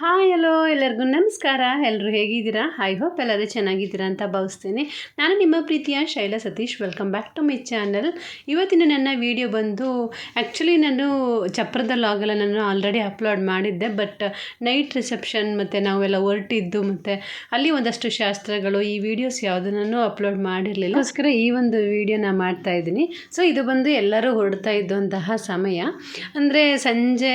Hi hello ಎಲ್ಲರಿಗೂ ನಮಸ್ಕಾರ. ಎಲ್ಲರೂ ಹೇಗಿದ್ದೀರಾ? ಐ ಹೋಪ್ ಎಲ್ಲರೂ ಚೆನ್ನಾಗಿದ್ದೀರಾ ಅಂತ ಭಾವಿಸ್ತೇನೆ. ನಾನು ನಿಮ್ಮ ಪ್ರೀತಿಯ Shaila Satish. Welcome back to my channel. ಇವತ್ತಿನ ನನ್ನ ವಿಡಿಯೋ ಬಂದು ಆ್ಯಕ್ಚುಲಿ ನಾನು ಚಪ್ರದ ಲಾಗೆಲ್ಲ ನಾನು ಆಲ್ರೆಡಿ ಅಪ್ಲೋಡ್ ಮಾಡಿದ್ದೆ. ಬಟ್ ನೈಟ್ ರಿಸೆಪ್ಷನ್ ಮತ್ತು ನಾವೆಲ್ಲ ಹೊರಟಿದ್ದು ಮತ್ತು ಅಲ್ಲಿ ಒಂದಷ್ಟು ಶಾಸ್ತ್ರಗಳು ಈ ವಿಡಿಯೋಸ್ ಯಾವುದನ್ನು ಅಪ್ಲೋಡ್ ಮಾಡಿರಲಿಲ್ಲ. ಅದಕ್ಕೋಸ್ಕರ ಈ ಒಂದು ವಿಡಿಯೋನ ಮಾಡ್ತಾಯಿದ್ದೀನಿ. ಸೊ ಇದು ಬಂದು ಎಲ್ಲರೂ ಹೊರಡ್ತಾ ಇದ್ದಂತಹ ಸಮಯ ಅಂದರೆ ಸಂಜೆ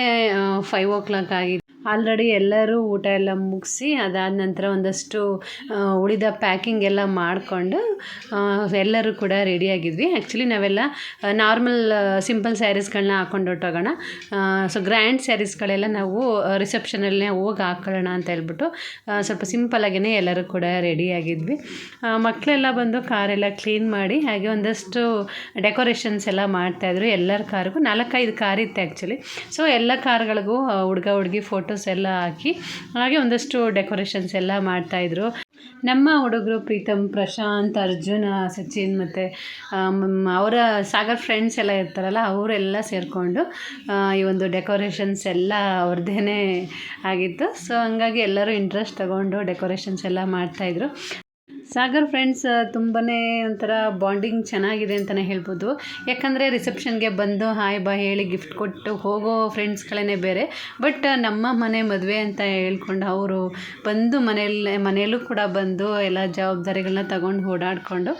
5 o'clock ಆಗಿದೆ. ಆಲ್ರೆಡಿ ಎಲ್ಲರೂ ಊಟ ಎಲ್ಲ ಮುಗಿಸಿ ಅದಾದ ನಂತರ ಒಂದಷ್ಟು ಉಳಿದ ಪ್ಯಾಕಿಂಗ್ ಎಲ್ಲ ಮಾಡಿಕೊಂಡು ಎಲ್ಲರೂ ಕೂಡ ರೆಡಿಯಾಗಿದ್ವಿ. ಆ್ಯಕ್ಚುಲಿ ನಾವೆಲ್ಲ ನಾರ್ಮಲ್ ಸಿಂಪಲ್ ಸ್ಯಾರೀಸ್ಗಳನ್ನ ಹಾಕೊಂಡು ಹೊರಟೋಗೋಣ. ಸೊ ಗ್ರ್ಯಾಂಡ್ ಸ್ಯಾರೀಸ್ಗಳೆಲ್ಲ ನಾವು ರಿಸೆಪ್ಷನಲ್ಲೇ ಹೋಗಿ ಹಾಕೊಳ್ಳೋಣ ಅಂತ ಹೇಳ್ಬಿಟ್ಟು ಸ್ವಲ್ಪ ಸಿಂಪಲಾಗೇ ಎಲ್ಲರೂ ಕೂಡ ರೆಡಿಯಾಗಿದ್ವಿ. ಮಕ್ಕಳೆಲ್ಲ ಬಂದು ಕಾರೆಲ್ಲ ಕ್ಲೀನ್ ಮಾಡಿ ಹಾಗೆ ಒಂದಷ್ಟು ಡೆಕೋರೇಷನ್ಸ್ ಎಲ್ಲ ಮಾಡ್ತಾಯಿದ್ರು. ಎಲ್ಲರ ಕಾರ್ಗೂ 4-5 ಕಾರ್ ಇತ್ತು ಆ್ಯಕ್ಚುಲಿ. ಸೊ ಎಲ್ಲ ಕಾರ್ಗಳಿಗೂ ಹುಡುಗ ಹುಡುಗಿ ಫೋಟೋಸ್ ಎಲ್ಲ ಹಾಕಿ ಹಾಗೆ ಒಂದಷ್ಟು ಡೆಕೋರೇಷನ್ಸ್ ಎಲ್ಲ ಮಾಡ್ತಾಯಿದ್ರು. ನಮ್ಮ ಹುಡುಗರು ಪ್ರೀತಮ್, ಪ್ರಶಾಂತ್, ಅರ್ಜುನ, ಸಚಿನ್ ಮತ್ತು ಅವರ ಸಾಗರ್ ಫ್ರೆಂಡ್ಸ್ ಎಲ್ಲ ಇರ್ತಾರಲ್ಲ ಅವರೆಲ್ಲ ಸೇರಿಕೊಂಡು ಈ ಒಂದು ಡೆಕೋರೇಷನ್ಸ್ ಎಲ್ಲ ಅವ್ರದ್ದೇ ಆಗಿತ್ತು. ಸೊ ಹಂಗಾಗಿ ಎಲ್ಲರೂ ಇಂಟ್ರೆಸ್ಟ್ ತಗೊಂಡು ಡೆಕೋರೇಷನ್ಸ್ ಎಲ್ಲ ಮಾಡ್ತಾಯಿದ್ರು. ಸಾಗರ್ ಫ್ರೆಂಡ್ಸ್ ತುಂಬಾ ಒಂಥರ ಬಾಂಡಿಂಗ್ ಚೆನ್ನಾಗಿದೆ ಅಂತಲೇ ಹೇಳ್ಬೋದು. ಯಾಕಂದರೆ ರಿಸೆಪ್ಷನ್ಗೆ ಬಂದು ಹಾಯ್ ಬಾಯ್ ಹೇಳಿ ಗಿಫ್ಟ್ ಕೊಟ್ಟು ಹೋಗೋ ಫ್ರೆಂಡ್ಸ್ಗಳೇ ಬೇರೆ. ಬಟ್ ನಮ್ಮ ಮನೆ ಮದುವೆ ಅಂತ ಹೇಳ್ಕೊಂಡು ಅವರು ಬಂದು ಮನೆಯಲ್ಲೂ ಕೂಡ ಬಂದು ಎಲ್ಲ ಜವಾಬ್ದಾರಿಗಳನ್ನ ತಗೊಂಡು ಓಡಾಡಿಕೊಂಡು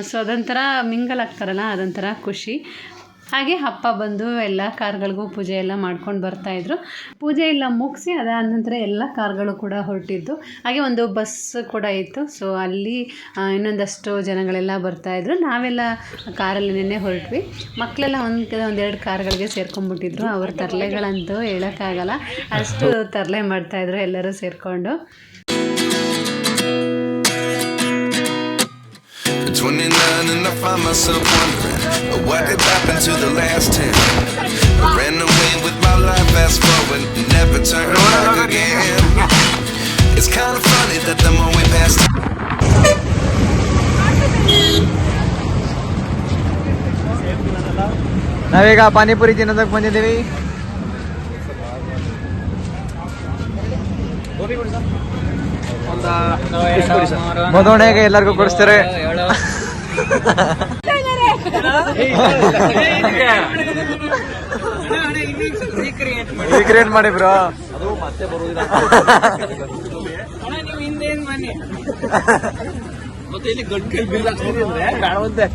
ಸೊ ಅದೊಂಥರ ಮಿಂಗಲ್ ಆಗ್ತಾರಲ್ಲ, ಅದೊಂಥರ ಖುಷಿ. ಹಾಗೆ ಅಪ್ಪ ಬಂದು ಎಲ್ಲ ಕಾರ್ಗಳಿಗೂ ಪೂಜೆ ಎಲ್ಲ ಮಾಡ್ಕೊಂಡು ಬರ್ತಾಯಿದ್ರು. ಪೂಜೆ ಎಲ್ಲ ಮುಗಿಸಿ ಅದಾದ ನಂತರ ಎಲ್ಲ ಕಾರ್ಗಳು ಕೂಡ ಹೊರಟಿದ್ದು. ಹಾಗೆ ಒಂದು ಬಸ್ ಕೂಡ ಇತ್ತು. ಸೊ ಅಲ್ಲಿ ಇನ್ನೊಂದಷ್ಟು ಜನಗಳೆಲ್ಲ ಬರ್ತಾಯಿದ್ರು. ನಾವೆಲ್ಲ ಕಾರಲ್ಲಿನೇ ಹೊರಟ್ವಿ. ಮಕ್ಕಳೆಲ್ಲ ಒಂದೆರಡು ಕಾರ್ಗಳಿಗೆ ಸೇರ್ಕೊಂಡ್ಬಿಟ್ಟಿದ್ರು. ಅವ್ರ ತರಲೆಗಳಂತೂ ಹೇಳೋಕ್ಕಾಗಲ್ಲ, ಅಷ್ಟು ತರಲೆ ಮಾಡ್ತಾಯಿದ್ರು ಎಲ್ಲರೂ ಸೇರಿಕೊಂಡು. 29 and I find myself wondering what did happen to the last 10. I ran away with my life, fast forward, never turn back again. It's kind of funny that the more we pass ನಾವೀಗ ಪಾನಿಪುರಿ ತಿನ್ನೋದಕ್ಕೆ ಬಂದಿದ್ದೀವಿ. ಮದುವೆಗೆ ಎಲ್ಲರಿಗೂ ಕೊಡಿಸ್ತಾರೆ. Create ಮಾಡಿ bro. ಅದು ಮತ್ತೆ ಬರುವುದಿಲ್ಲ. ಮತ್ತೆ ಇಲ್ಲಿ ಗಂಡು ಕೈ ಬಿಲ್ ಹಾಕ್ತೀನಿ ಅಂದ್ರೆ ಬೇಡವಂತೆ.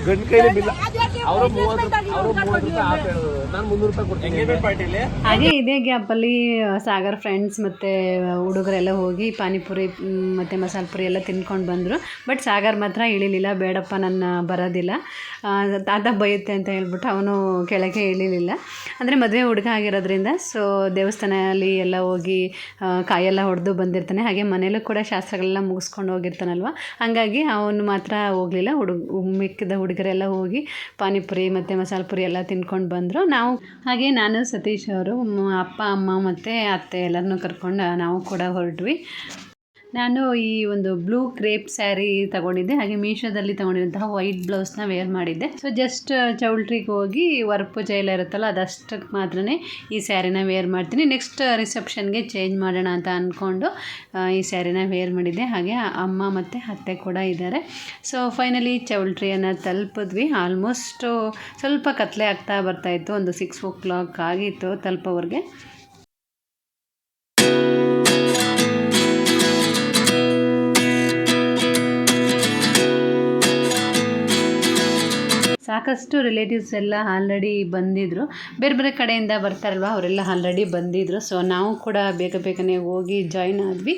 ಗಂಡು ಕೈಲಿ ಬಿಲ್ ಅವರು 30 ರೂಪಾಯಿ ಆಫ್ ಹೇಳೋದು, ನಾನು 300 ರೂಪಾಯಿ ಕೊಡ್ತೀನಿ. ಹಾಗೆ ಇದೇ ಗ್ಯಾಪಲ್ಲಿ ಸಾಗರ್ ಫ್ರೆಂಡ್ಸ್ ಮತ್ತು ಹುಡುಗರೆಲ್ಲ ಹೋಗಿ ಪಾನಿಪುರಿ ಮತ್ತು ಮಸಾಲೆ ಪುರಿ ಎಲ್ಲ ತಿನ್ಕೊಂಡು ಬಂದರು. ಬಟ್ ಸಾಗರ್ ಮಾತ್ರ ಇಳಿಲಿಲ್ಲ. ಬೇಡಪ್ಪ ನನ್ನ ಬರೋದಿಲ್ಲ, ತಾತ ಬೈಯುತ್ತೆ ಅಂತ ಹೇಳ್ಬಿಟ್ಟು ಅವನು ಕೆಳಗೆ ಇಳಿಲಿಲ್ಲ. ಅಂದರೆ ಮದುವೆ ಹುಡುಗ ಆಗಿರೋದ್ರಿಂದ ಸೊ ದೇವಸ್ಥಾನದಲ್ಲಿ ಎಲ್ಲ ಹೋಗಿ ಕಾಯೆಲ್ಲ ಹೊಡೆದು ಬಂದಿರ್ತಾನೆ. ಹಾಗೆ ಮನೇಲೂ ಕೂಡ ಶಾಸ್ತ್ರಗಳೆಲ್ಲ ಮುಗಿಸ್ಕೊಂಡು ಹೋಗಿರ್ತಾನಲ್ವ, ಹಾಗಾಗಿ ಅವನು ಮಾತ್ರ ಹೋಗಲಿಲ್ಲ. ಮಿಕ್ಕಿದ ಹುಡುಗರೆಲ್ಲ ಹೋಗಿ ಪಾನಿಪುರಿ ಮತ್ತು ಮಸಾಲೆ ಪುರಿ ಎಲ್ಲ ತಿನ್ಕೊಂಡು ಬಂದರು. ಹಾಗೆ ನಾನು ಸತೀಶ್ ಅವರು ಅಪ್ಪ ಅಮ್ಮ ಮತ್ತು ಅತ್ತೆ ಎಲ್ಲರನ್ನೂ ಕರ್ಕೊಂಡು ನಾವು ಕೂಡ ಹೊರಟ್ವಿ. ನಾನು ಈ ಒಂದು ಬ್ಲೂ ಕ್ರೇಪ್ ಸ್ಯಾರಿ ತೊಗೊಂಡಿದ್ದೆ. ಹಾಗೆ ಮೀಶೋದಲ್ಲಿ ತೊಗೊಂಡಿರುವಂತಹ ವೈಟ್ ಬ್ಲೌಸ್ನ ವೇರ್ ಮಾಡಿದ್ದೆ. ಸೊ ಜಸ್ಟ್ ಚೌಲ್ಟ್ರಿಗೆ ಹೋಗಿ ವರ್ಕ್ ಪೂಜೆ ಎಲ್ಲ ಇರುತ್ತಲ್ಲ ಅದಷ್ಟಕ್ಕೆ ಮಾತ್ರ ಈ ಸ್ಯಾರಿನ ವೇರ್ ಮಾಡ್ತೀನಿ. ನೆಕ್ಸ್ಟ್ ರಿಸೆಪ್ಷನ್ಗೆ ಚೇಂಜ್ ಮಾಡೋಣ ಅಂತ ಅಂದ್ಕೊಂಡು ಈ ಸ್ಯಾರಿನ ವೇರ್ ಮಾಡಿದ್ದೆ. ಹಾಗೆ ಅಮ್ಮ ಮತ್ತು ಅತ್ತೆ ಕೂಡ ಇದ್ದಾರೆ. ಸೊ ಫೈನಲಿ ಚೌಲ್ಟ್ರಿಯನ್ನು ತಲುಪಿದ್ವಿ. ಆಲ್ಮೋಸ್ಟು ಸ್ವಲ್ಪ ಕತ್ಲೆ ಆಗ್ತಾ ಬರ್ತಾಯಿತ್ತು. ಒಂದು 6 o'clock ಆಗಿತ್ತು ತಲುಪೋವ್ರಿಗೆ. ಸಾಕಷ್ಟು ರಿಲೇಟಿವ್ಸ್ ಎಲ್ಲ ಆಲ್ರೆಡಿ ಬಂದಿದ್ದರು. ಬೇರೆ ಬೇರೆ ಕಡೆಯಿಂದ ಬರ್ತಾರಲ್ವ, ಅವರೆಲ್ಲ ಆಲ್ರೆಡಿ ಬಂದಿದ್ದರು. ಸೊ ನಾವು ಕೂಡ ಬೇಗನೆ ಹೋಗಿ ಜಾಯ್ನ್ ಆದ್ವಿ.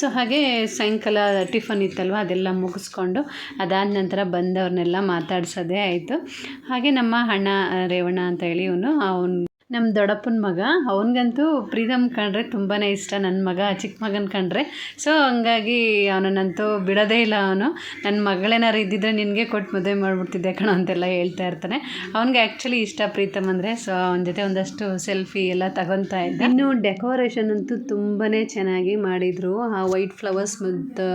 ಸೊ ಹಾಗೆ ಸಾಯಂಕಾಲ ಟಿಫನ್ ಇತ್ತಲ್ವ, ಅದೆಲ್ಲ ಮುಗಿಸ್ಕೊಂಡು ಅದಾದ ನಂತರ ಬಂದವ್ರನ್ನೆಲ್ಲ ಮಾತಾಡ್ಸೋದೇ ಆಯಿತು. ಹಾಗೆ ನಮ್ಮ ಅಣ್ಣ ರೇವಣ್ಣ ಅಂತ ಹೇಳಿ ಅವನು ನಮ್ಮ ದೊಡ್ಡಪ್ಪನ ಮಗ. ಅವನಿಗಂತೂ ಪ್ರೀತಮ್ ಕಂಡ್ರೆ ತುಂಬಾ ಇಷ್ಟ, ನನ್ನ ಮಗ ಚಿಕ್ಕ ಮಗನ ಕಂಡ್ರೆ. ಸೊ ಹಂಗಾಗಿ ಅವನನ್ನಂತೂ ಬಿಡೋದೇ ಇಲ್ಲ. ಅವನು ನನ್ನ ಮಗಳೇನಾರು ಇದ್ದಿದ್ರೆ ನಿನಗೆ ಕೊಟ್ಟು ಮದುವೆ ಮಾಡಿಬಿಡ್ತಿದ್ದೆ ಕಣೋ ಅಂತೆಲ್ಲ ಹೇಳ್ತಾ ಇರ್ತಾನೆ. ಅವ್ನಿಗೆ ಆ್ಯಕ್ಚುಲಿ ಇಷ್ಟ ಪ್ರೀತಮ್ ಅಂದರೆ. ಸೊ ಅವನ ಜೊತೆ ಒಂದಷ್ಟು ಸೆಲ್ಫಿ ಎಲ್ಲ ತಗೊತಾ ಇದ್ದ. ಇನ್ನು ಡೆಕೋರೇಷನ್ ಅಂತೂ ತುಂಬಾ ಚೆನ್ನಾಗಿ ಮಾಡಿದರು. ಆ ವೈಟ್ ಫ್ಲವರ್ಸ್ ಮತ್ತು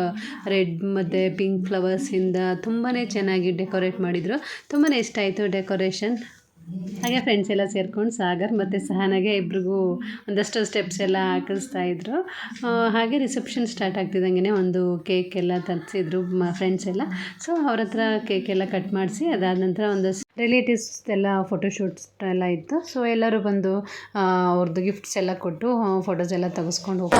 ರೆಡ್ ಮತ್ತು ಪಿಂಕ್ ಫ್ಲವರ್ಸಿಂದ ತುಂಬಾ ಚೆನ್ನಾಗಿ ಡೆಕೋರೇಟ್ ಮಾಡಿದರು. ತುಂಬಾ ಇಷ್ಟ ಆಯಿತು ಡೆಕೋರೇಷನ್. ಹಾಗೆ ಫ್ರೆಂಡ್ಸ್ ಎಲ್ಲ ಸೇರ್ಕೊಂಡು ಸಾಗರ್ ಮತ್ತು ಸಹನಾಗೆ ಇಬ್ರಿಗೂ ಒಂದಷ್ಟು ಸ್ಟೆಪ್ಸ್ ಎಲ್ಲ ಹಾಕಿಸ್ತಾಯಿದ್ರು. ಹಾಗೆ ರಿಸೆಪ್ಷನ್ ಸ್ಟಾರ್ಟ್ ಆಗ್ತಿದ್ದಂಗೆ ಒಂದು ಕೇಕ್ ಎಲ್ಲ ತರಿಸಿದ್ರು ಫ್ರೆಂಡ್ಸ್ ಎಲ್ಲ. ಸೊ ಅವ್ರ ಹತ್ರ ಕೇಕ್ ಎಲ್ಲ ಕಟ್ ಮಾಡಿಸಿ ಅದಾದ ನಂತರ ಒಂದು ರಿಲೇಟಿವ್ಸ್ ಎಲ್ಲ ಫೋಟೋಶೂಟ್ಸ್ ಎಲ್ಲ ಇತ್ತು. ಸೊ ಎಲ್ಲರೂ ಬಂದು ಅವ್ರದ್ದು ಗಿಫ್ಟ್ಸ್ ಎಲ್ಲ ಕೊಟ್ಟು ಫೋಟೋಸ್ ಎಲ್ಲ ತೆಗೆಸ್ಕೊಂಡು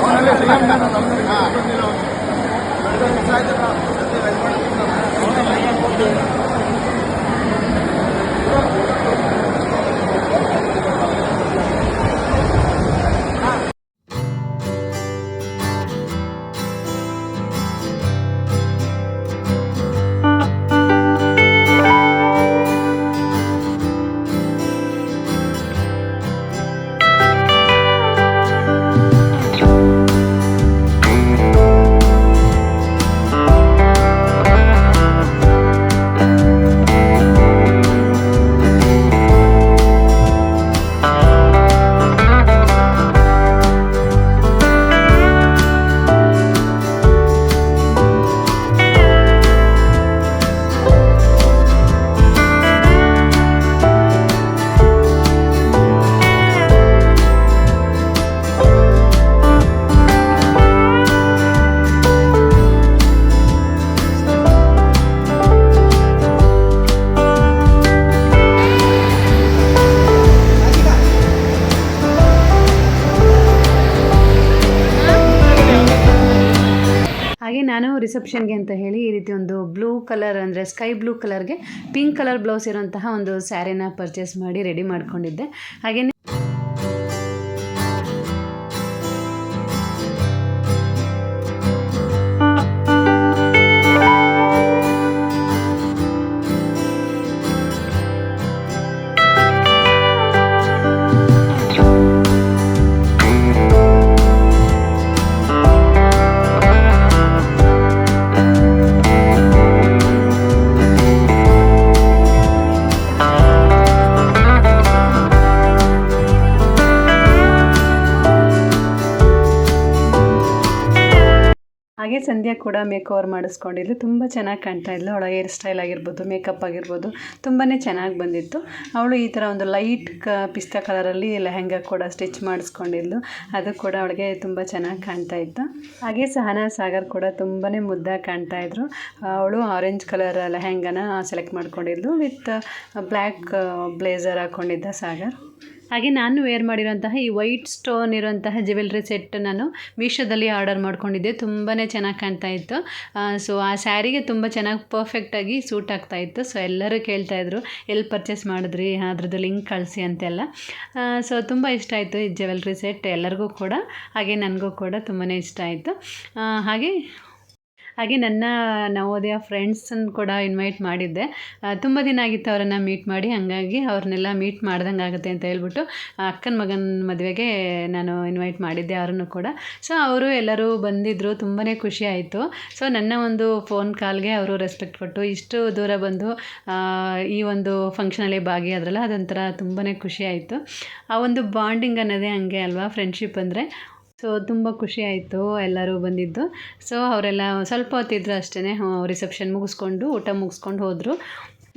ಹಾಗೆ ನಾನು ರಿಸೆಪ್ಷನ್ಗೆ ಅಂತ ಹೇಳಿ ಈ ರೀತಿ ಒಂದು ಬ್ಲೂ ಕಲರ್ ಅಂದರೆ ಸ್ಕೈ ಬ್ಲೂ ಕಲರ್ಗೆ ಪಿಂಕ್ ಕಲರ್ ಬ್ಲೌಸ್ ಇರೋಂತಹ ಒಂದು ಸ್ಯಾರಿನ ಪರ್ಚೇಸ್ ಮಾಡಿ ರೆಡಿ ಮಾಡ್ಕೊಂಡಿದ್ದೆ. ಹಾಗೆಯೇ ಹಾಗೆ ಸಂಧ್ಯಾ ಕೂಡ ಮೇಕ್ ಓವರ್ ಮಾಡಿಸ್ಕೊಂಡಿದ್ಲು. ತುಂಬ ಚೆನ್ನಾಗಿ ಕಾಣ್ತಾ ಇದ್ಲು. ಅವಳ ಹೇರ್ ಸ್ಟೈಲ್ ಆಗಿರ್ಬೋದು, ಮೇಕಪ್ ಆಗಿರ್ಬೋದು ತುಂಬಾ ಚೆನ್ನಾಗಿ ಬಂದಿತ್ತು. ಅವಳು ಈ ಥರ ಒಂದು ಲೈಟ್ ಪಿಸ್ತಾ ಕಲರಲ್ಲಿ ಲೆಹೆಂಗಾ ಕೂಡ ಸ್ಟಿಚ್ ಮಾಡಿಸ್ಕೊಂಡಿದ್ಲು. ಅದು ಕೂಡ ಅವಳಿಗೆ ತುಂಬ ಚೆನ್ನಾಗಿ ಕಾಣ್ತಾ ಇತ್ತು. ಹಾಗೆ ಸಹನಾ ಸಾಗರ್ ಕೂಡ ತುಂಬಾ ಮುದ್ದಾಗಿ ಕಾಣ್ತಾ ಇದ್ರು. ಅವಳು ಆರೆಂಜ್ ಕಲರ್ ಲೆಹೆಂಗಾನ ಸೆಲೆಕ್ಟ್ ಮಾಡ್ಕೊಂಡಿದ್ಲು ವಿತ್ ಬ್ಲ್ಯಾಕ್ ಬ್ಲೇಸರ್ ಹಾಕ್ಕೊಂಡಿದ್ದ ಸಾಗರ್. ಹಾಗೆ ನಾನು ವೇರ್ ಮಾಡಿರೋಂತಹ ಈ ವೈಟ್ ಸ್ಟೋನ್ ಇರೋಂತಹ ಜ್ಯುವೆಲ್ರಿ ಸೆಟ್ ನಾನು ಮೀಶೋದಲ್ಲಿ ಆರ್ಡರ್ ಮಾಡ್ಕೊಂಡಿದ್ದೆ. ತುಂಬಾ ಚೆನ್ನಾಗಿ ಕಾಣ್ತಾ ಇತ್ತು. ಸೊ ಆ ಸ್ಯಾರಿಗೆ ತುಂಬ ಚೆನ್ನಾಗಿ ಪರ್ಫೆಕ್ಟಾಗಿ ಸೂಟ್ ಆಗ್ತಾಯಿತ್ತು. ಸೊ ಎಲ್ಲರೂ ಕೇಳ್ತಾಯಿದ್ರು ಎಲ್ಲಿ ಪರ್ಚೇಸ್ ಮಾಡಿದ್ರಿ, ಅದ್ರದ್ದು ಲಿಂಕ್ ಕಳಿಸಿ ಅಂತೆಲ್ಲ. ಸೊ ತುಂಬ ಇಷ್ಟ ಆಯಿತು ಈ ಜ್ಯುವೆಲ್ರಿ ಸೆಟ್ ಎಲ್ಲರಿಗೂ ಕೂಡ. ಹಾಗೆ ನನಗೂ ಕೂಡ ತುಂಬಾ ಇಷ್ಟ ಆಯಿತು. ಹಾಗೆ ನನ್ನ ನವೋದಯ ಫ್ರೆಂಡ್ಸನ್ನು ಕೂಡ ಇನ್ವೈಟ್ ಮಾಡಿದ್ದೆ. ತುಂಬ ದಿನ ಆಗಿತ್ತು ಅವರನ್ನು ಮೀಟ್ ಮಾಡಿ, ಹಾಗಾಗಿ ಅವ್ರನ್ನೆಲ್ಲ ಮೀಟ್ ಮಾಡ್ದಂಗೆ ಆಗುತ್ತೆ ಅಂತ ಹೇಳ್ಬಿಟ್ಟು ಅಕ್ಕನ ಮಗನ ಮದುವೆಗೆ ನಾನು ಇನ್ವೈಟ್ ಮಾಡಿದ್ದೆ ಅವರನ್ನು ಕೂಡ. ಸೊ ಅವರು ಎಲ್ಲರೂ ಬಂದಿದ್ದರು. ತುಂಬಾ ಖುಷಿ ಆಯಿತು. ಸೊ ನನ್ನ ಒಂದು ಫೋನ್ ಕಾಲ್ಗೆ ಅವರು ರೆಸ್ಪೆಕ್ಟ್ ಕೊಟ್ಟು ಇಷ್ಟು ದೂರ ಬಂದು ಈ ಒಂದು ಫಂಕ್ಷನಲ್ಲಿ ಭಾಗಿಯಾದ್ರಲ್ಲ, ಅದೊಂಥರ ತುಂಬಾ ಖುಷಿ ಆಯಿತು. ಆ ಒಂದು ಬಾಂಡಿಂಗ್ ಅನ್ನೋದೇ ಹಂಗೆ ಅಲ್ವಾ, ಫ್ರೆಂಡ್ಶಿಪ್ ಅಂದರೆ. ಸೊ ತುಂಬ ಖುಷಿ ಆಯಿತು ಎಲ್ಲರೂ ಬಂದಿದ್ದು. ಸೊ ಅವರೆಲ್ಲ ಸ್ವಲ್ಪ ಹೊತ್ತಿದ್ರು ಅಷ್ಟೇ. ರಿಸೆಪ್ಷನ್ ಮುಗಿಸ್ಕೊಂಡು ಊಟ ಮುಗಿಸ್ಕೊಂಡು ಹೋದರು.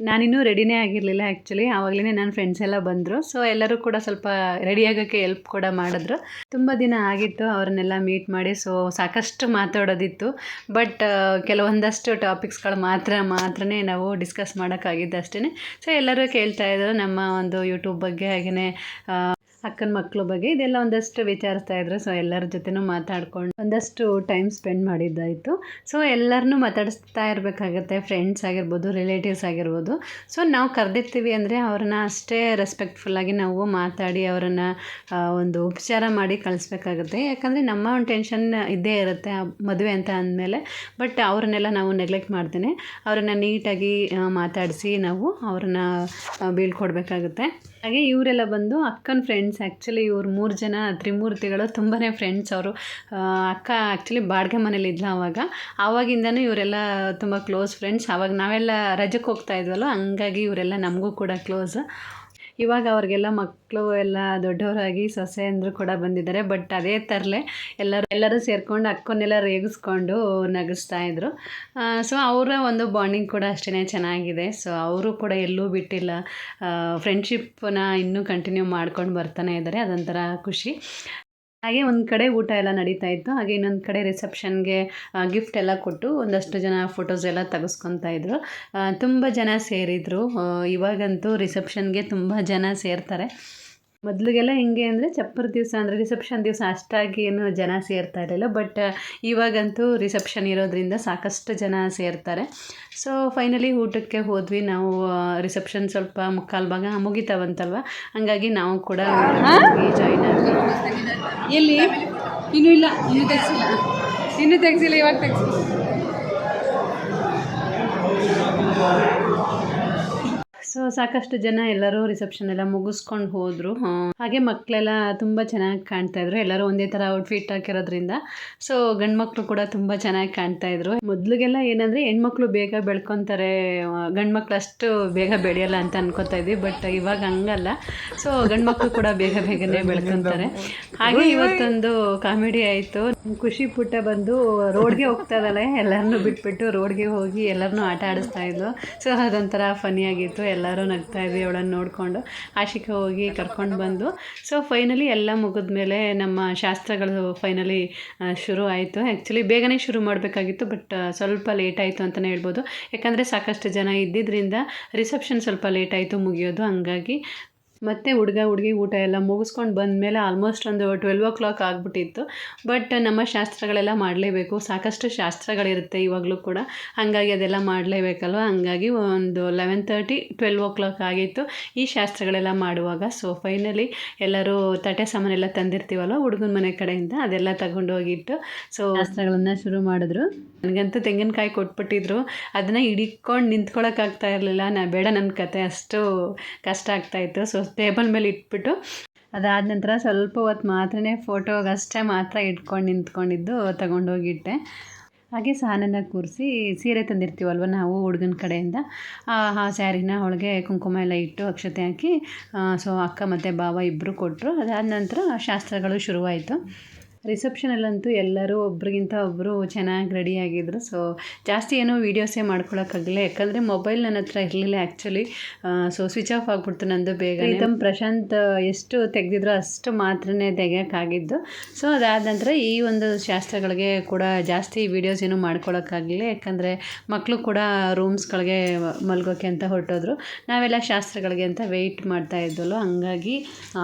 ನಾನಿನ್ನೂ ರೆಡಿನೇ ಆಗಿರಲಿಲ್ಲ ಆ್ಯಕ್ಚುಲಿ. ಆವಾಗಲೇ ನನ್ನ ಫ್ರೆಂಡ್ಸ್ ಎಲ್ಲ ಬಂದರು. ಸೊ ಎಲ್ಲರೂ ಕೂಡ ಸ್ವಲ್ಪ ರೆಡಿ ಆಗೋಕ್ಕೆ ಹೆಲ್ಪ್ ಕೂಡ ಮಾಡಿದ್ರು. ತುಂಬ ದಿನ ಆಗಿತ್ತು ಅವ್ರನ್ನೆಲ್ಲ ಮೀಟ್ ಮಾಡಿ. ಸೊ ಸಾಕಷ್ಟು ಮಾತಾಡೋದಿತ್ತು. ಬಟ್ ಕೆಲವೊಂದಷ್ಟು ಟಾಪಿಕ್ಸ್ಗಳು ಮಾತ್ರನೇ ನಾವು ಡಿಸ್ಕಸ್ ಮಾಡೋಕ್ಕಾಗಿದ್ದು ಅಷ್ಟೇ. ಸೊ ಎಲ್ಲರೂ ಕೇಳ್ತಾಯಿದ್ರು ನಮ್ಮ ಒಂದು ಯೂಟ್ಯೂಬ್ ಬಗ್ಗೆ, ಹಾಗೆಯೇ ಅಕ್ಕನ ಮಕ್ಕಳ ಬಗ್ಗೆ ಇದೆಲ್ಲ ಒಂದಷ್ಟು ವಿಚಾರಿಸ್ತಾಯಿದ್ರು. ಸೊ ಎಲ್ಲರ ಜೊತೆನೂ ಮಾತಾಡ್ಕೊಂಡು ಒಂದಷ್ಟು ಟೈಮ್ ಸ್ಪೆಂಡ್ ಮಾಡಿದ್ದಾಯಿತು. ಸೊ ಎಲ್ಲರನ್ನೂ ಮಾತಾಡಿಸ್ತಾ ಇರಬೇಕಾಗತ್ತೆ, ಫ್ರೆಂಡ್ಸ್ ಆಗಿರ್ಬೋದು, ರಿಲೇಟಿವ್ಸ್ ಆಗಿರ್ಬೋದು. ಸೊ ನಾವು ಕರೆದಿರ್ತೀವಿ ಅಂದರೆ ಅವ್ರನ್ನ ಅಷ್ಟೇ ರೆಸ್ಪೆಕ್ಟ್ಫುಲ್ಲಾಗಿ ನಾವು ಮಾತಾಡಿ ಅವರನ್ನು ಒಂದು ಉಪಚಾರ ಮಾಡಿ ಕಳಿಸ್ಬೇಕಾಗುತ್ತೆ. ಯಾಕಂದರೆ ನಮ್ಮ ಒಂದು ಟೆನ್ಷನ್ ಇದ್ದೇ ಇರುತ್ತೆ ಮದುವೆ ಅಂತ ಅಂದಮೇಲೆ. ಬಟ್ ಅವ್ರನ್ನೆಲ್ಲ ನಾವು ನೆಗ್ಲೆಕ್ಟ್ ಮಾಡ್ತೇನೆ. ಅವರನ್ನು ನೀಟಾಗಿ ಮಾತಾಡಿಸಿ ನಾವು ಅವ್ರನ್ನ ಬೀಳ್ಕೊಡ್ಬೇಕಾಗುತ್ತೆ. ಹಾಗೆ ಇವರೆಲ್ಲ ಬಂದು ಅಕ್ಕನ ಫ್ರೆಂಡ್ಸ್. ಆ್ಯಕ್ಚುಲಿ ಇವ್ರು 3 ಜನ ತ್ರಿಮೂರ್ತಿಗಳು ತುಂಬಾ ಫ್ರೆಂಡ್ಸ್ ಅವರು. ಅಕ್ಕ ಆ್ಯಕ್ಚುಲಿ ಬಾಡಿಗೆ ಮನೇಲಿದ್ಲು ಆವಾಗಿಂದನೂ ಇವರೆಲ್ಲ ತುಂಬ ಕ್ಲೋಸ್ ಫ್ರೆಂಡ್ಸ್. ಆವಾಗ ನಾವೆಲ್ಲ ರಜಕ್ಕೆ ಹೋಗ್ತಾ ಇದ್ವಲ್ಲ, ಹಂಗಾಗಿ ಇವರೆಲ್ಲ ನಮಗೂ ಕೂಡ ಕ್ಲೋಸ್. ಇವಾಗ ಅವ್ರಿಗೆಲ್ಲ ಮಕ್ಕಳು ಎಲ್ಲ ದೊಡ್ಡವರಾಗಿ ಸೊಸೆ ಅಂದರು ಕೂಡ ಬಂದಿದ್ದಾರೆ. ಬಟ್ ಅದೇ ಥರಲೇ ಎಲ್ಲರೂ ಸೇರಿಕೊಂಡು ಅಕ್ಕನ್ನೆಲ್ಲ ರೇಗಿಸ್ಕೊಂಡು ನಗಿಸ್ತಾ ಇದ್ರು. ಸೊ ಅವರ ಒಂದು ಬಾಂಡಿಂಗ್ ಕೂಡ ಅಷ್ಟೇ ಚೆನ್ನಾಗಿದೆ. ಸೊ ಅವರು ಕೂಡ ಎಲ್ಲೂ ಬಿಟ್ಟಿಲ್ಲ, ಫ್ರೆಂಡ್ಶಿಪ್ಪನ್ನ ಇನ್ನೂ ಕಂಟಿನ್ಯೂ ಮಾಡ್ಕೊಂಡು ಬರ್ತಾನೆ ಇದ್ದಾರೆ. ಅದೊಂಥರ ಖುಷಿ. ಹಾಗೆ ಒಂದು ಕಡೆ ಊಟ ಎಲ್ಲ ನಡೀತಾ ಇತ್ತು, ಹಾಗೆ ಇನ್ನೊಂದು ಕಡೆ ರಿಸೆಪ್ಷನ್ಗೆ ಗಿಫ್ಟ್ ಎಲ್ಲ ಕೊಟ್ಟು ಒಂದಷ್ಟು ಜನ ಫೋಟೋಸ್ ಎಲ್ಲ ತೆಗೆಸ್ಕೊತಾ ಇದ್ರು. ತುಂಬ ಜನ ಸೇರಿದರು. ಇವಾಗಂತೂ ರಿಸೆಪ್ಷನ್ಗೆ ತುಂಬ ಜನ ಸೇರ್ತಾರೆ. ಮೊದಲಿಗೆಲ್ಲ ಹಿಂಗೆ ಅಂದರೆ ಚಪ್ಪರ ದಿವಸ ಅಂದರೆ ರಿಸೆಪ್ಷನ್ ದಿವಸ ಅಷ್ಟಾಗಿ ಏನು ಜನ ಸೇರ್ತಾ ಇರಲಿಲ್ಲ. ಬಟ್ ಇವಾಗಂತೂ ರಿಸೆಪ್ಷನ್ ಇರೋದ್ರಿಂದ ಸಾಕಷ್ಟು ಜನ ಸೇರ್ತಾರೆ. ಸೊ ಫೈನಲಿ ಊಟಕ್ಕೆ ಹೋದ್ವಿ ನಾವು. ರಿಸೆಪ್ಷನ್ ಸ್ವಲ್ಪ ಮುಕ್ಕಾಲು ಭಾಗ ಮುಗಿತಾ ಬಂತಲ್ವ, ಹಂಗಾಗಿ ನಾವು ಕೂಡ ಜಾಯಿನ್ ಆದ್ವಿ. ಎಲ್ಲಿ ಇನ್ನೂ ಇಲ್ಲ, ಇನ್ನೂ ತೆಗ್ಸಿಲ್ಲ ಇವಾಗ ತೆಗ್ಸಿ. ಸೊ ಸಾಕಷ್ಟು ಜನ ಎಲ್ಲರೂ ರಿಸೆಪ್ಷನ್ ಎಲ್ಲ ಮುಗಿಸ್ಕೊಂಡು ಹೋದರು. ಹಾಗೆ ಮಕ್ಕಳೆಲ್ಲ ತುಂಬ ಚೆನ್ನಾಗಿ ಕಾಣ್ತಾಯಿದ್ರು. ಎಲ್ಲರೂ ಒಂದೇ ಥರ ಔಟ್ಫಿಟ್ ಹಾಕಿರೋದ್ರಿಂದ ಸೊ ಗಂಡು ಮಕ್ಕಳು ಕೂಡ ತುಂಬ ಚೆನ್ನಾಗಿ ಕಾಣ್ತಾಯಿದ್ರು. ಮೊದಲಿಗೆಲ್ಲ ಏನಂದರೆ ಹೆಣ್ಮಕ್ಳು ಬೇಗ ಬೆಳ್ಕೊತಾರೆ, ಗಂಡು ಮಕ್ಳು ಅಷ್ಟು ಬೇಗ ಬೆಳೆಯಲ್ಲ ಅಂತ ಅನ್ಕೋತಾ ಇದ್ವಿ. ಬಟ್ ಇವಾಗ ಹಂಗಲ್ಲ. ಸೊ ಗಂಡು ಮಕ್ಕಳು ಕೂಡ ಬೇಗನೆ ಬೆಳ್ಕೊತಾರೆ. ಹಾಗೆ ಇವತ್ತೊಂದು ಕಾಮಿಡಿ ಆಯಿತು. ಖುಷಿ ಪುಟ್ಟ ಬಂದು ರೋಡ್ಗೆ ಹೋಗ್ತಾ ಇದ್ದಾಳೆ, ಎಲ್ಲರನ್ನೂ ಬಿಟ್ಬಿಟ್ಟು ರೋಡ್ಗೆ ಹೋಗಿ ಎಲ್ಲರನ್ನೂ ಆಟ ಆಡಿಸ್ತಾ ಇದ್ಲು. ಸೊ ಅದೊಂಥರ ಫನ್ನಿಯಾಗಿತ್ತು. ಎಲ್ಲರೂ ನಗ್ತಾ ಇದ್ವಿ ಅವಳನ್ನು ನೋಡಿಕೊಂಡು. ಆಶಿಕಾ ಹೋಗಿ ಕರ್ಕೊಂಡು ಬಂದು ಸೊ ಫೈನಲಿ ಎಲ್ಲ ಮುಗಿದ್ಮೇಲೆ ನಮ್ಮ ಶಾಸ್ತ್ರಗಳು ಫೈನಲಿ ಶುರು ಆಯಿತು. ಆ್ಯಕ್ಚುಲಿ ಬೇಗನೆ ಶುರು ಮಾಡಬೇಕಾಗಿತ್ತು, ಬಟ್ ಸ್ವಲ್ಪ ಲೇಟ್ ಆಯಿತು ಅಂತಲೇ ಹೇಳ್ಬೋದು. ಯಾಕಂದರೆ ಸಾಕಷ್ಟು ಜನ ಇದ್ದಿದ್ದರಿಂದ ರಿಸೆಪ್ಷನ್ ಸ್ವಲ್ಪ ಲೇಟ್ ಆಯಿತು ಮುಗಿಯೋದು. ಹಂಗಾಗಿ ಮತ್ತು ಹುಡುಗಿ ಊಟ ಎಲ್ಲ ಮುಗಿಸ್ಕೊಂಡು ಬಂದಮೇಲೆ ಆಲ್ಮೋಸ್ಟ್ ಒಂದು 12 o'clock ಆಗಿಬಿಟ್ಟಿತ್ತು. ಬಟ್ ನಮ್ಮ ಶಾಸ್ತ್ರಗಳೆಲ್ಲ ಮಾಡಲೇಬೇಕು, ಸಾಕಷ್ಟು ಶಾಸ್ತ್ರಗಳಿರುತ್ತೆ ಇವಾಗಲೂ ಕೂಡ, ಹಾಗಾಗಿ ಅದೆಲ್ಲ ಮಾಡಲೇಬೇಕಲ್ವ. ಹಂಗಾಗಿ ಒಂದು 11:30 12 o'clock ಆಗಿತ್ತು ಈ ಶಾಸ್ತ್ರಗಳೆಲ್ಲ ಮಾಡುವಾಗ. ಸೊ ಫೈನಲಿ ಎಲ್ಲರೂ ತಟ್ಟೆ ಸಾಮಾನೆಲ್ಲ ತಂದಿರ್ತೀವಲ್ವ ಹುಡುಗನ ಮನೆ ಕಡೆಯಿಂದ, ಅದೆಲ್ಲ ತಗೊಂಡು ಹೋಗಿಟ್ಟು ಸೊ ಶಾಸ್ತ್ರಗಳನ್ನು ಶುರು ಮಾಡಿದ್ರು. ನನಗಂತೂ ತೆಂಗಿನಕಾಯಿ ಕೊಟ್ಬಿಟ್ಟಿದ್ರು, ಅದನ್ನು ಹಿಡ್ಕೊಂಡು ನಿಂತ್ಕೊಳ್ಳೋಕ್ಕಾಗ್ತಾ ಇರಲಿಲ್ಲ. ಬೇಡ ನನ್ನ ಕತೆ, ಅಷ್ಟು ಕಷ್ಟ ಆಗ್ತಾಯಿತ್ತು. ಸೊ ಟೇಬಲ್ ಮೇಲೆ ಇಟ್ಬಿಟ್ಟು ಅದಾದ ನಂತರ ಸ್ವಲ್ಪ ಹೊತ್ತು ಮಾತ್ರನೇ ಫೋಟೋಗಷ್ಟೇ ಮಾತ್ರ ಇಟ್ಕೊಂಡು ನಿಂತ್ಕೊಂಡಿದ್ದು ತಗೊಂಡೋಗಿಟ್ಟೆ. ಹಾಗೆ ಸಹನನ ಕೂರಿಸಿ ಸೀರೆ ತಂದಿರ್ತೀವಲ್ವ ನಾವು ಹುಡುಗನ ಕಡೆಯಿಂದ, ಆ ಸ್ಯಾರಿನ ಅವಳಿಗೆ ಕುಂಕುಮ ಎಲ್ಲ ಇಟ್ಟು ಅಕ್ಷತೆ ಹಾಕಿ ಸೊ ಅಕ್ಕ ಮತ್ತು ಭಾವ ಇಬ್ಬರು ಕೊಟ್ಟರು. ಅದಾದ ನಂತರ ಶಾಸ್ತ್ರಗಳು ಶುರುವಾಯಿತು. ರಿಸೆಪ್ಷನಲ್ಲಂತೂ ಎಲ್ಲರೂ ಒಬ್ರಿಗಿಂತ ಒಬ್ಬರು ಚೆನ್ನಾಗಿ ರೆಡಿಯಾಗಿದ್ದರು. ಸೊ ಜಾಸ್ತಿ ಏನೋ ವೀಡಿಯೋಸೇ ಮಾಡ್ಕೊಳಕ್ಕಾಗಲಿಲ್ಲ, ಯಾಕಂದರೆ ಮೊಬೈಲ್ ನನ್ನ ಹತ್ರ ಇರಲಿಲ್ಲ ಆ್ಯಕ್ಚುಲಿ. ಸೊ ಸ್ವಿಚ್ ಆಫ್ ಆಗಿಬಿಡ್ತು ನಂದು ಬೇಗ. ಪ್ರಶಾಂತ್ ಎಷ್ಟು ತೆಗೆದಿದ್ರು ಅಷ್ಟು ಮಾತ್ರನೇ ತೆಗಿಯೋಕ್ಕಾಗಿದ್ದು. ಸೊ ಅದಾದ ನಂತರ ಈ ಒಂದು ಶಾಸ್ತ್ರಗಳಿಗೆ ಕೂಡ ಜಾಸ್ತಿ ವೀಡಿಯೋಸ್ ಏನೂ ಮಾಡ್ಕೊಳಕ್ಕಾಗಲಿಲ್ಲ, ಯಾಕಂದರೆ ಮಕ್ಕಳು ಕೂಡ ರೂಮ್ಸ್ಗಳಿಗೆ ಮಲ್ಗೋಕೆ ಅಂತ ಹೊರಟೋದ್ರು. ನಾವೆಲ್ಲ ಶಾಸ್ತ್ರಗಳಿಗೆ ಅಂತ ವೆಯ್ಟ್ ಮಾಡ್ತಾ ಇದ್ವಲ್ಲ, ಹಂಗಾಗಿ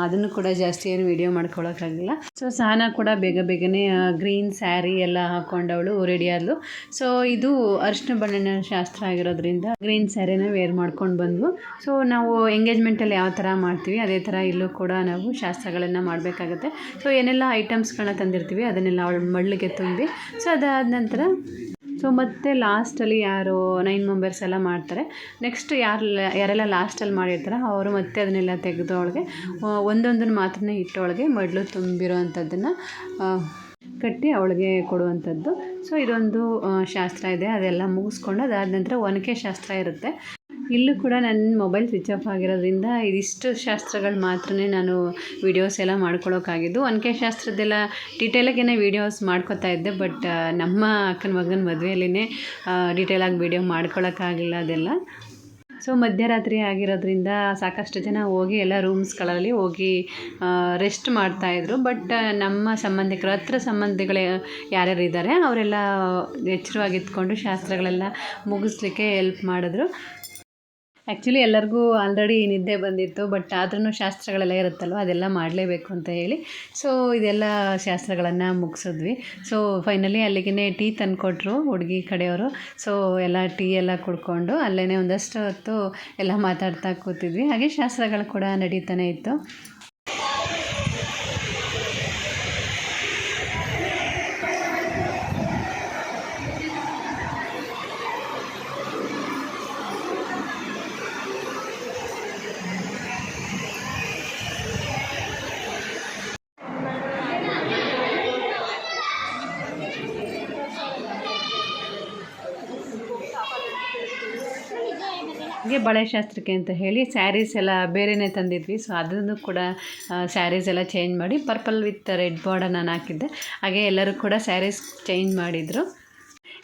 ಅದನ್ನು ಕೂಡ ಜಾಸ್ತಿ ಏನು ವೀಡಿಯೋ ಮಾಡ್ಕೊಳಕ್ಕಾಗಲಿಲ್ಲ. ಸೊ ಸಹನ ಕೂಡ ಬೇಗನೆ ಗ್ರೀನ್ ಸ್ಯಾರಿ ಎಲ್ಲ ಹಾಕ್ಕೊಂಡವಳು ರೆಡಿ ಆದಳು. ಸೊ ಇದು ಅರಿಶಿನ ಬಣ್ಣನ ಶಾಸ್ತ್ರ ಆಗಿರೋದ್ರಿಂದ ಗ್ರೀನ್ ಸ್ಯಾರಿನ ವೇರ್ ಮಾಡ್ಕೊಂಡು ಬಂದ್ವು. ಸೊ ನಾವು ಎಂಗೇಜ್ಮೆಂಟಲ್ಲಿ ಯಾವ ಥರ ಮಾಡ್ತೀವಿ ಅದೇ ಥರ ಇಲ್ಲೂ ಕೂಡ ನಾವು ಶಾಸ್ತ್ರಗಳನ್ನು ಮಾಡಬೇಕಾಗತ್ತೆ. ಸೊ ಏನೆಲ್ಲ ಐಟಮ್ಸ್ಗಳನ್ನ ತಂದಿರ್ತೀವಿ ಅದನ್ನೆಲ್ಲ ಅವಳು ಮಳ್ಳಿಗೆ ತುಂಬಿ ಸೊ ಅದಾದ ನಂತರ ಸೊ ಮತ್ತು ಲಾಸ್ಟಲ್ಲಿ ಯಾರು 9 ಮೆಂಬರ್ಸ್ ಎಲ್ಲ ಮಾಡ್ತಾರೆ. ನೆಕ್ಸ್ಟ್ ಯಾರೆಲ್ಲ ಲಾಸ್ಟಲ್ಲಿ ಮಾಡಿರ್ತಾರೆ ಅವರು ಮತ್ತೆ ಅದನ್ನೆಲ್ಲ ತೆಗೆದು ಅವಳಿಗೆ ಒಂದೊಂದನ್ನು ಮಾತ್ರ ಇಟ್ಟವಳಿಗೆ ಮಡ್ಲು ತುಂಬಿರೋ ಅಂಥದ್ದನ್ನು ಕಟ್ಟಿ ಅವಳಿಗೆ ಕೊಡುವಂಥದ್ದು. ಸೊ ಇದೊಂದು ಶಾಸ್ತ್ರ ಇದೆ. ಅದೆಲ್ಲ ಮುಗಿಸ್ಕೊಂಡು ಅದಾದ ನಂತರ ಒನಕೆ ಶಾಸ್ತ್ರ ಇರುತ್ತೆ. ಇಲ್ಲೂ ಕೂಡ ನನ್ನ ಮೊಬೈಲ್ ಸ್ವಿಚ್ ಆಫ್ ಆಗಿರೋದ್ರಿಂದ ಇದಿಷ್ಟು ಶಾಸ್ತ್ರಗಳು ಮಾತ್ರನೇ ನಾನು ವೀಡಿಯೋಸ್ ಎಲ್ಲ ಮಾಡ್ಕೊಳ್ಳೋಕ್ಕಾಗಿದ್ದು. ಒನಕೆ ಶಾಸ್ತ್ರದ್ದೆಲ್ಲ ಡೀಟೇಲಾಗೇನೆ ವೀಡಿಯೋಸ್ ಮಾಡ್ಕೊತಾ ಇದ್ದೆ, ಬಟ್ ನಮ್ಮ ಅಕ್ಕನ ಮಗನ ಮದುವೆಯಲ್ಲಿನೇ ಡೀಟೇಲಾಗಿ ವೀಡಿಯೋ ಮಾಡ್ಕೊಳ್ಳೋಕ್ಕಾಗಿಲ್ಲ ಅದೆಲ್ಲ. ಸೊ ಮಧ್ಯರಾತ್ರಿ ಆಗಿರೋದ್ರಿಂದ ಸಾಕಷ್ಟು ಜನ ಹೋಗಿ ಎಲ್ಲ ರೂಮ್ಸ್ಗಳಲ್ಲಿ ಹೋಗಿ ರೆಸ್ಟ್ ಮಾಡ್ತಾಯಿದ್ರು. ಬಟ್ ನಮ್ಮ ಸಂಬಂಧಿಕರು ಹತ್ರ ಸಂಬಂಧಿಗಳು ಯಾರ್ಯಾರು ಇದ್ದಾರೆ ಅವರೆಲ್ಲ ಎಚ್ಚರವಾಗಿ ಇದ್ಕೊಂಡು ಶಾಸ್ತ್ರಗಳೆಲ್ಲ ಮುಗಿಸ್ಲಿಕ್ಕೆ ಹೆಲ್ಪ್ ಮಾಡಿದ್ರು. ಆ್ಯಕ್ಚುಲಿ ಎಲ್ಲರಿಗೂ ಆಲ್ರೆಡಿ ನಿದ್ದೆ ಬಂದಿತ್ತು, ಬಟ್ ಆದ್ರೂ ಶಾಸ್ತ್ರಗಳೆಲ್ಲ ಇರುತ್ತಲ್ವ ಅದೆಲ್ಲ ಮಾಡಲೇಬೇಕು ಅಂತ ಹೇಳಿ ಸೊ ಇದೆಲ್ಲ ಶಾಸ್ತ್ರಗಳನ್ನು ಮುಗಿಸಿದ್ವಿ. ಸೊ ಫೈನಲಿ ಅಲ್ಲಿಗೆ ಟೀ ತಂದುಕೊಟ್ರು ಹುಡುಗಿ ಕಡೆಯವರು. ಸೊ ಎಲ್ಲ ಟೀ ಎಲ್ಲ ಕುಡ್ಕೊಂಡು ಅಲ್ಲೇ ಒಂದಷ್ಟು ಹೊತ್ತು ಎಲ್ಲ ಮಾತಾಡ್ತಾ ಕೂತಿದ್ವಿ. ಹಾಗೆ ಶಾಸ್ತ್ರಗಳು ಕೂಡ ನಡೀತಾನೆ ಇತ್ತು. ಹಾಗೆ ಬಳೆ ಶಾಸ್ತ್ರಕ್ಕೆ ಅಂತ ಹೇಳಿ ಸ್ಯಾರೀಸ್ ಎಲ್ಲ ಬೇರೆಯೇ ತಂದಿದ್ವಿ. ಸೊ ಅದನ್ನು ಕೂಡ ಸ್ಯಾರೀಸ್ ಎಲ್ಲ ಚೇಂಜ್ ಮಾಡಿ ಪರ್ಪಲ್ ವಿತ್ ರೆಡ್ ಬಾರ್ಡರ್ ನಾನು ಹಾಕಿದ್ದೆ. ಹಾಗೆ ಎಲ್ಲರೂ ಕೂಡ ಸ್ಯಾರೀಸ್ ಚೇಂಜ್ ಮಾಡಿದರು.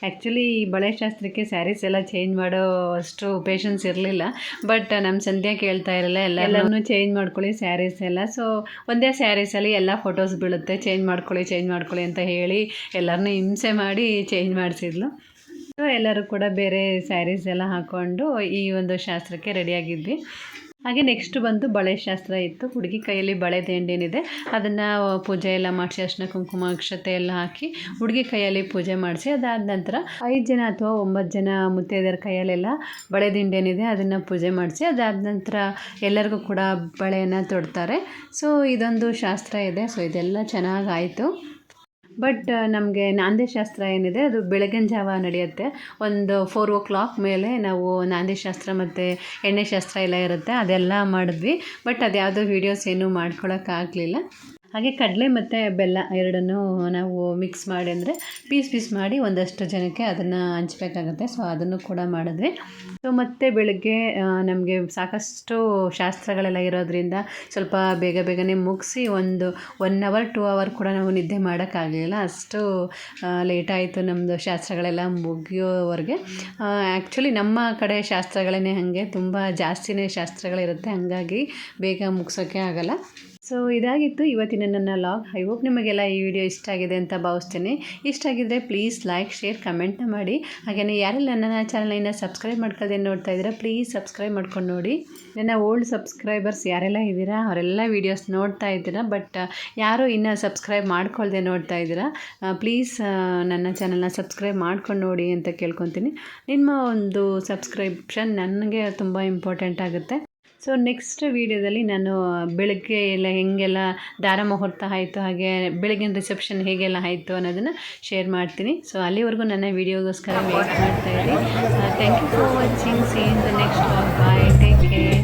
ಆ್ಯಕ್ಚುಲಿ ಈ ಬಳೆ ಶಾಸ್ತ್ರಕ್ಕೆ ಸ್ಯಾರೀಸ್ ಎಲ್ಲ ಚೇಂಜ್ ಮಾಡೋ ಅಷ್ಟು ಪೇಷನ್ಸ್ ಇರಲಿಲ್ಲ. ಬಟ್ ನಮ್ಮ ಸಂಧ್ಯಾ ಕೇಳ್ತಾ ಇರಲ್ಲ, ಎಲ್ಲನೂ ಚೇಂಜ್ ಮಾಡ್ಕೊಳ್ಳಿ ಸ್ಯಾರೀಸ್ ಎಲ್ಲ. ಸೊ ಒಂದೇ ಸ್ಯಾರೀಸಲ್ಲಿ ಎಲ್ಲ ಫೋಟೋಸ್ ಬೀಳುತ್ತೆ, ಚೇಂಜ್ ಮಾಡ್ಕೊಳ್ಳಿ ಅಂತ ಹೇಳಿ ಎಲ್ಲರನ್ನೂ ಹಿಂಸೆ ಮಾಡಿ ಚೇಂಜ್ ಮಾಡಿಸಿದ್ಲು. ಸೊ ಎಲ್ಲರೂ ಕೂಡ ಬೇರೆ ಸ್ಯಾರೀಸ್ ಎಲ್ಲ ಹಾಕ್ಕೊಂಡು ಈ ಒಂದು ಶಾಸ್ತ್ರಕ್ಕೆ ರೆಡಿಯಾಗಿದ್ವಿ. ಹಾಗೆ ನೆಕ್ಸ್ಟ್ ಬಂದು ಬಳೆ ಶಾಸ್ತ್ರ ಇತ್ತು. ಹುಡುಗಿ ಕೈಯಲ್ಲಿ ಬಳೆ ದಿಂಡೇನಿದೆ ಅದನ್ನು ಪೂಜೆ ಎಲ್ಲ ಮಾಡಿಸಿ ಅರಿಶಿನ ಕುಂಕುಮ ಅಕ್ಷತೆ ಎಲ್ಲ ಹಾಕಿ ಹುಡುಗಿ ಕೈಯಲ್ಲಿ ಪೂಜೆ ಮಾಡಿಸಿ, ಅದಾದ ನಂತರ 5 ಜನ ಅಥವಾ 9 ಜನ ಮುತ್ತೈದೆಯರ ಕೈಯಲ್ಲೆಲ್ಲ ಬಳೆ ದಿಂಡೇನಿದೆ ಅದನ್ನು ಪೂಜೆ ಮಾಡಿಸಿ, ಅದಾದ ನಂತರ ಎಲ್ಲರಿಗೂ ಕೂಡ ಬಳೆಯನ್ನು ತೊಡ್ತಾರೆ. ಸೊ ಇದೊಂದು ಶಾಸ್ತ್ರ ಇದೆ. ಸೊ ಇದೆಲ್ಲ ಚೆನ್ನಾಗಾಯಿತು. ಬಟ್ ನಮಗೆ ನಾಂದಿ ಶಾಸ್ತ್ರ ಏನಿದೆ ಅದು ಬೆಳಗಿನ ಜಾವ ನಡೆಯುತ್ತೆ. ಒಂದು 4 o'clock ಮೇಲೆ ನಾವು ನಾಂದಿ ಶಾಸ್ತ್ರ ಮತ್ತು ಎಣ್ಣೆ ಶಾಸ್ತ್ರ ಎಲ್ಲ ಇರುತ್ತೆ, ಅದೆಲ್ಲ ಮಾಡಿದ್ವಿ. ಬಟ್ ಅದ್ಯಾವುದೋ ವೀಡಿಯೋಸ್ ಏನೂ ಮಾಡ್ಕೊಳಕ್ಕಾಗಲಿಲ್ಲ. ಹಾಗೆ ಕಡಲೆ ಮತ್ತು ಬೆಲ್ಲ ಎರಡನ್ನೂ ನಾವು ಮಿಕ್ಸ್ ಮಾಡಿ ಅಂದರೆ ಪೀಸ್ ಮಾಡಿ ಒಂದಷ್ಟು ಜನಕ್ಕೆ ಅದನ್ನು ಹಂಚ್ಬೇಕಾಗತ್ತೆ. ಸೊ ಅದನ್ನು ಕೂಡ ಮಾಡಿದ್ವಿ. ಸೊ ಮತ್ತು ಬೆಳಗ್ಗೆ ನಮಗೆ ಸಾಕಷ್ಟು ಶಾಸ್ತ್ರಗಳೆಲ್ಲ ಇರೋದ್ರಿಂದ ಸ್ವಲ್ಪ ಬೇಗನೆ ಮುಗಿಸಿ ಒಂದು 1 hour 2 hour ಕೂಡ ನಾವು ನಿದ್ದೆ ಮಾಡೋಕ್ಕಾಗಲಿಲ್ಲ. ಅಷ್ಟು ಲೇಟ್ ಆಯಿತು ನಮ್ಮದು ಶಾಸ್ತ್ರಗಳೆಲ್ಲ ಮುಗಿಯೋವರೆಗೆ. ಆ್ಯಕ್ಚುಲಿ ನಮ್ಮ ಕಡೆ ಶಾಸ್ತ್ರಗಳೇ ಹಾಗೆ, ತುಂಬ ಜಾಸ್ತಿನೇ ಶಾಸ್ತ್ರಗಳಿರುತ್ತೆ, ಹಾಗಾಗಿ ಬೇಗ ಮುಗಿಸೋಕ್ಕೆ ಆಗಲ್ಲ. ಸೊ ಇದಾಗಿತ್ತು ಇವತ್ತಿನ ನನ್ನ ಲಾಗ್. ಐ ಹೋಪ್ ನಿಮಗೆಲ್ಲ ಈ ವಿಡಿಯೋ ಇಷ್ಟ ಆಗಿದೆ ಅಂತ ಭಾವಿಸ್ತೀನಿ. ಇಷ್ಟ ಆಗಿದ್ದರೆ ಪ್ಲೀಸ್ ಲೈಕ್, ಶೇರ್, ಕಮೆಂಟ್ನ ಮಾಡಿ. ಹಾಗೆಯೇ ಯಾರೆಲ್ಲ ನನ್ನ ಚಾನಲ್ನ ಸಬ್ಸ್ಕ್ರೈಬ್ ಮಾಡ್ಕೊಳ್ಳದೆ ನೋಡ್ತಾ ಇದ್ದೀರಾ ಪ್ಲೀಸ್ ಸಬ್ಸ್ಕ್ರೈಬ್ ಮಾಡ್ಕೊಂಡು ನೋಡಿ. ನನ್ನ ಓಲ್ಡ್ ಸಬ್ಸ್ಕ್ರೈಬರ್ಸ್ ಯಾರೆಲ್ಲ ಇದ್ದೀರಾ ಅವರೆಲ್ಲ ವೀಡಿಯೋಸ್ ನೋಡ್ತಾ ಇದ್ದೀರಾ, ಬಟ್ ಯಾರು ಇನ್ನೂ ಸಬ್ಸ್ಕ್ರೈಬ್ ಮಾಡ್ಕೊಳ್ದೆ ನೋಡ್ತಾ ಇದ್ದೀರಾ ಪ್ಲೀಸ್ ನನ್ನ ಚಾನಲ್ನ ಸಬ್ಸ್ಕ್ರೈಬ್ ಮಾಡ್ಕೊಂಡು ನೋಡಿ ಅಂತ ಕೇಳ್ಕೊತೀನಿ. ನಿಮ್ಮ ಒಂದು ಸಬ್ಸ್ಕ್ರಿಪ್ಷನ್ ನನಗೆ ತುಂಬ ಇಂಪಾರ್ಟೆಂಟ್ ಆಗುತ್ತೆ. ಸೊ ನೆಕ್ಸ್ಟ್ ವೀಡಿಯೋದಲ್ಲಿ ನಾನು ಬೆಳಗ್ಗೆ ಎಲ್ಲ ಹೇಗೆಲ್ಲ ದಾರ ಮುಹೂರ್ತ ಆಯಿತು, ಹಾಗೆ ಬೆಳಗಿನ ರಿಸೆಪ್ಷನ್ ಹೇಗೆಲ್ಲ ಆಯಿತು ಅನ್ನೋದನ್ನು ಶೇರ್ ಮಾಡ್ತೀನಿ. ಸೊ ಅಲ್ಲಿವರೆಗೂ ನನ್ನ ವೀಡಿಯೋಗೋಸ್ಕರ ವೇಟ್ ಮಾಡ್ತಾಯಿರಿ. Thank you for watching. See in the next vlog. Bye, take care.